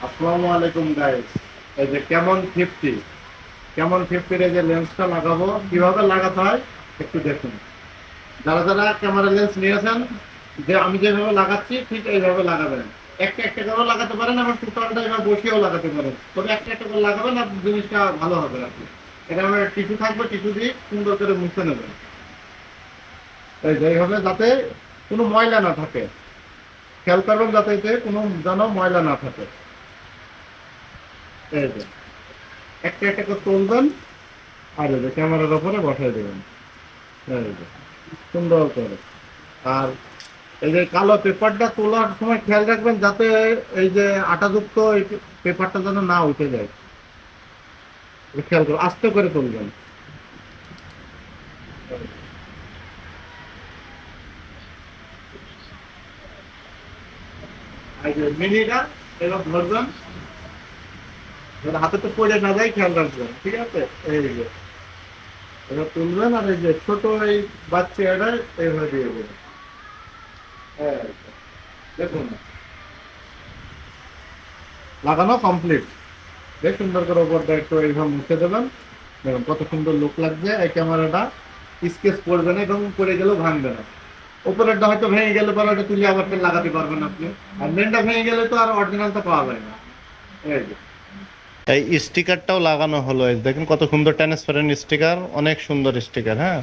আসসালামু আলাইকুম গাইস। এই যে কেমন 50 এই যে লেন্সটা লাগাবো, কিভাবে লাগাতে হয় একটু দেখুন। যারা যারা ক্যামেরা লেন্স নিয়েছেন, যে আমি যেভাবে লাগাচ্ছি ঠিক এইভাবে লাগাবেন। একটা একটা করে লাগাতে পারেন, আবার টোটালটা এবার বসিয়েও লাগাতে পারেন, তবে একটা একটা করে লাগাবেন আর জিনিসটা ভালো হবে আর কি। এটা আমার টিস্যু থাকবে, টিস্যু দিয়ে সুন্দর করে মুছে নেবেন। এই যে এইভাবে, যাতে কোনো ময়লা না থাকে, খেয়াল করবেন যাতে এতে কোনো যেন ময়লা না থাকে। এই যে একটা একটা করে তুলবেন আর এই যে ক্যামেরার উপরে বসাই দেবেন। এই যে সুন্দর করে। আর এই যে কালো পেপারটা তোলার সময় খেয়াল রাখবেন যাতে এই যে আটাযুক্ত এই পেপারটা যেন না উঠে যায়। এটা খেয়াল করে আস্তে করে তুলবেন। এই যে মিনিটা এবার ধরবেন, যাতে হাতে তো পড়ে না যায়, খেয়াল রাখবেন, ঠিক আছে? এই যে এবার তুলবেন আর এই যে ছোট এই বাচ্চা এটা এইভাবে দিয়ে দেবেন। এই যে, দেখুন লাগানো কমপ্লিট। বেশ সুন্দর করে উপরটা একটু এইভাবে মুছে দেবেন। দেখুন কত সুন্দর লুক লাগছে। এই ক্যামেরাটা স্কেচ পড়বে না এবং পড়ে গেলেও ভাঙবে না। উপরেরটা হয়তো ভেঙে গেলে পরে ওটা তুলে আবার ফের লাগাতে পারবেন আপনি। আর মেনটা ভেঙে গেলে তো আর অরিজিনালটা পাওয়া যায় না। এই যে এই স্টিকারটাও লাগানো হলো, এই দেখেন কত সুন্দর ট্রান্সপারেন্ট স্টিকার, অনেক সুন্দর স্টিকার। হ্যাঁ,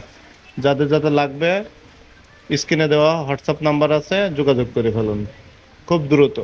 যাদের যাদের লাগবে স্ক্রিনে দেওয়া হোয়াটসঅ্যাপ নাম্বার আছে, যোগাযোগ করে ফেলুন খুব দ্রুত।